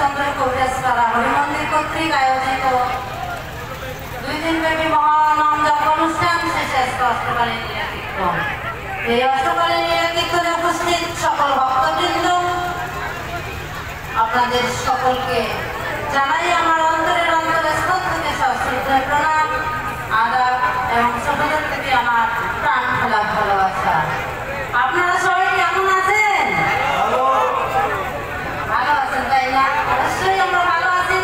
চন্দ্র কবিরাজপাড়া হরিমন্দির কর্তৃক আয়োজিত 2 দিনব্যাপী মহানাম যজ্ঞ অনুষ্ঠান শেষে আজকে অষ্টকালীন লীলা কীর্তন। এই অষ্টকালীন লীলা কীর্তনে উপস্থিত সকল ভক্তবৃন্দ, আপনাদের সকলকে জানাই আমার অন্তরের স্থল থেকে সশ্রদ্ধেয় প্রণাম, আদাব এবং সকলের থেকে আমার প্রাণ খোলা ভালোবাসা। আপনারা সবাই কেমন আছেন? ভালো আছেন, তাই না? অবশ্যই আমরা ভালো আছি,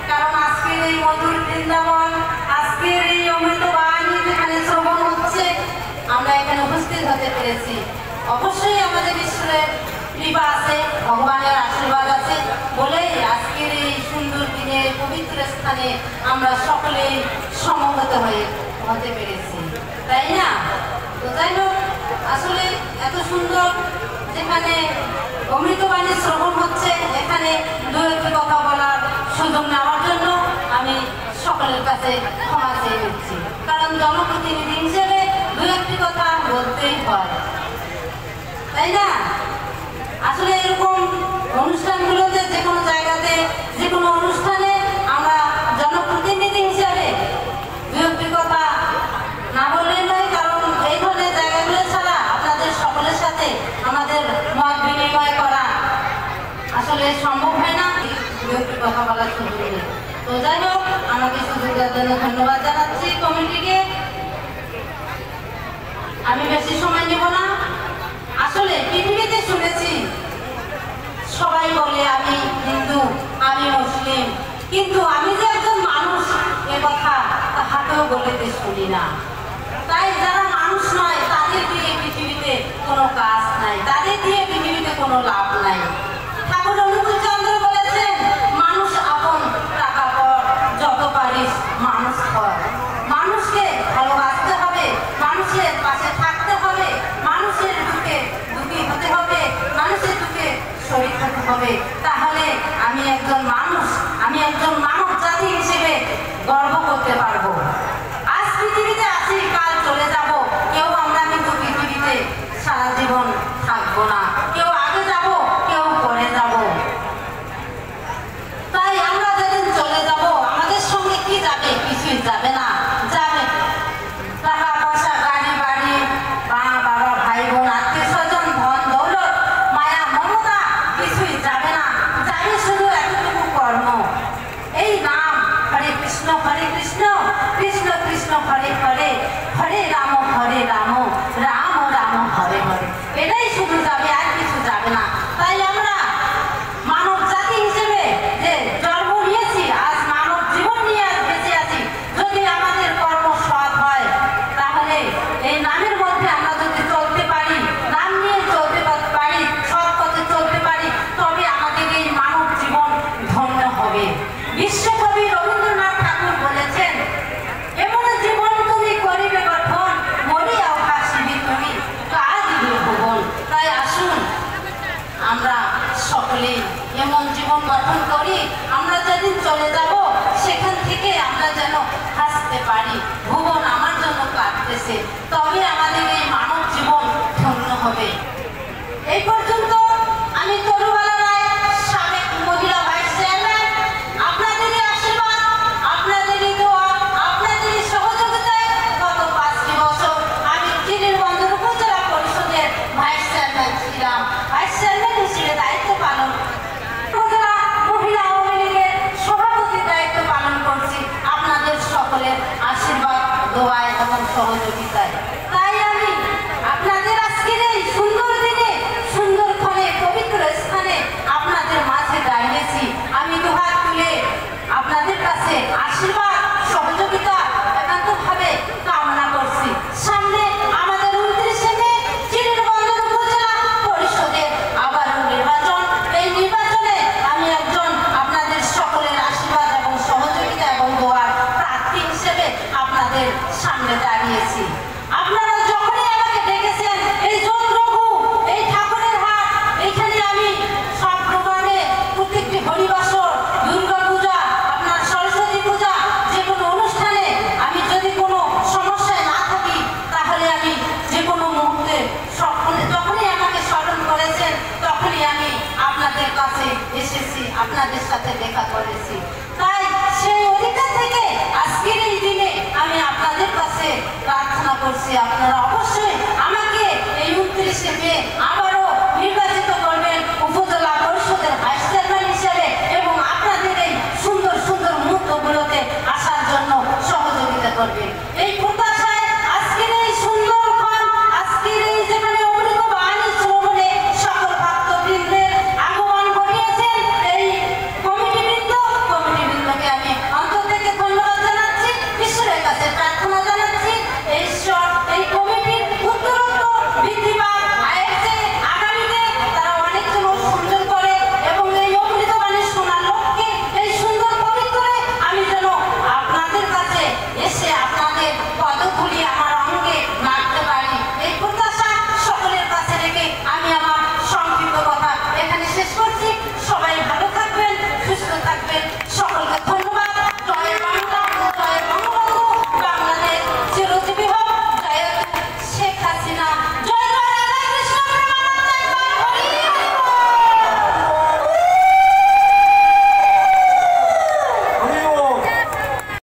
কারণ আজকের এই মধুর বৃন্দাবন, আজকের এই অমৃত বাণী যেখানে শ্রবণ হচ্ছে, আমরা এখানে উপস্থিত হতে পেরেছি। অবশ্যই আমাদের ঈশ্বরের কৃপা আছে, ভগবানের আশীর্বাদ আছে বলেই আজকের এই সুন্দর দিনে পবিত্র স্থানে আমরা সকলেই সমবেত হতে পেরেছি, তাই না? তো যাই হোক, আসলে এত সুন্দর যেখানে অমৃতবাণী শ্রবণ হচ্ছে, এখানে দু একটি কথা বলার সুযোগ নেওয়ার জন্য আমি সকলের কাছে ক্ষমা চেয়ে নিচ্ছি, কারণ জনপ্রতিনিধি হিসেবে দু একটি কথা বলতেই হয়, তাই না? আসলে এরকম অনুষ্ঠানগুলোতে, যে কোনো জায়গাতে, যে কোনো অনুষ্ঠানে আমরা জনপ্রতিনিধি হিসাবে দু একটি কথা না বললেই নয়, কারণ এই ধরনের জায়গাগুলো ছাড়া আপনাদের সকলের সাথে আমাদের মত বিনিময় করা আসলে সম্ভব হয় না, দু একটি কথা বলার সুযোগ নেই। তো যাই হোক, আমাকে সুযোগ দেওয়ার জন্য ধন্যবাদ জানাচ্ছি কমিটিকে। আমি বেশি সময় নেব না। আসলে পৃথিবীতে শুনেছি সবাই বলে আমি হিন্দু, আমি মুসলিম, কিন্তু আমি যে একজন মানুষ এ কথা হাতেও বলিতে শুনি না। তাই যারা মানুষ নয় তাদের দিয়ে পৃথিবীতে কোনো কাজ নাই, তাদের দিয়ে পৃথিবীতে কোনো লাভ নাই। ঠাকুর অনুকূল চন্দ্র বলেছেন, মানুষ আপন টাকা পর, যত পারিস মানুষ কর। মানুষকে ভালোবাসতে হবে, মানুষের পাশে থাকতে হবে, মানুষের দুঃখে দুঃখী হতে হবে, মানুষের দুঃখে শরীর হতে হবে। তাহলে আমি একজন মানুষ, আমি একজন মানব জাতি হিসেবে গর্ব করতে পারবো। আজ পৃথিবীতে আছি, কাল চলে যাব, কেউ আমরা কিন্তু পৃথিবীতে সারা জীবন থাকবো না, কেউ আগে যাব, কেউ পরে যাব। তাই আমরা যেদিন চলে যাব, আমাদের সঙ্গে কি যাবে? কিছুই যাবে না। যাবে টাকা পয়সা, গাড়ি বাড়ি, মা বাবা, ভাই বোন, আত্মীয় স্বজন, ধন দৌলত, মায়া মমতা, কিছুই যাবে না। যাবে শুধু এতটুকু কর্ম, এই নাম হরে কৃষ্ণ কৃষ্ণ কৃষ্ণ হরে হরে, হরে রাম রাম রাম হরে হরে। এটাই শুধু যাবে, আর কিছু যাবে না। তাই আমরা মানব জাতি হিসেবে যে জন্ম নিয়েছি, আজ মানব জীবন নিয়ে আজ বেঁচে আছি, যদি আমাদের কর্ম সৎ হয়, তাহলে এই নামের মধ্যে আমরা যদি চলতে পারি, নাম নিয়ে চলতে পারি, সৎ পথে চলতে পারি, তবে আমাদের এই মানব জীবন ধন্য হবে। বিশ্বকবি রবীন্দ্রনাথ ঠাকুর বলেছেন, এমন জীবন তুমি করিবে গঠন, মরিয়াও হাসিবি তুমি, কাঁদিবে ভুবন। তাই আসুন আমরা সকলে এমন জীবন গঠন করি, আমরা যেদিন চলে যাব সেখান থেকে আমরা যেন হাসতে পারি, ভুবন আমার জন্য কাঁদতেছে, তবে আমাদের এই মানব জীবন ধন্য হবে। এই পর্যন্ত আমি তরুবালা রায়, সাবেক মহিলা ভাইস চেয়ারম্যান, আপনাদেরই আশীর্বাদ, আপনাদেরই দোয়া, আপনাদেরই সহযোগিতায় গত 5টি বছর আমি চিনিরবন্দর উপজেলা পরিষদের ভাইস চেয়ারম্যান ছিলাম। ভাইস চেয়ারম্যান হিসেবে দায়িত্ব পালন, উপজেলা মহিলা আওয়ামী লীগের সভাপতির দায়িত্ব পালন করছি আপনাদের সকলের আশীর্বাদ, দোয়ায় এবং সহযোগিতায়। তাই আমি আপনাদের আজকের এই সুন্দর দিনে, সুন্দরক্ষণে, পবিত্র স্থানে আপনাদের মাঝে দাঁড়িয়েছি। আমি দুহাত তুলে আপনাদের কাছে আশীর্বাদ, সহযোগিতা একান্তভাবে কামনা করছি। সামনে আমাদের 29শে মে চিনিরবন্দর উপজেলা পরিষদের আবারও নির্বাচন। এই নির্বাচনে আমি একজন আপনাদের সকলের আশীর্বাদ এবং সহযোগিতা এবং দোয়ার প্রার্থী হিসেবে আপনাদের সামনে দাঁড়িয়েছি। আপনাদের সাথে দেখা করেছি। তাই সেই অধিকার থেকে আজকের এই দিনে আমি আপনাদের কাছে প্রার্থনা করছি, আপনারা অবশ্যই আমাকে এই 29শে মে আবারও নির্বাচিত করবেন উপজেলা পরিষদের ভাইস চেয়ারম্যান হিসেবে এবং আপনাদের এই সুন্দর সুন্দর মুহূর্তগুলোতে আসার জন্য সহযোগিতা করবেন।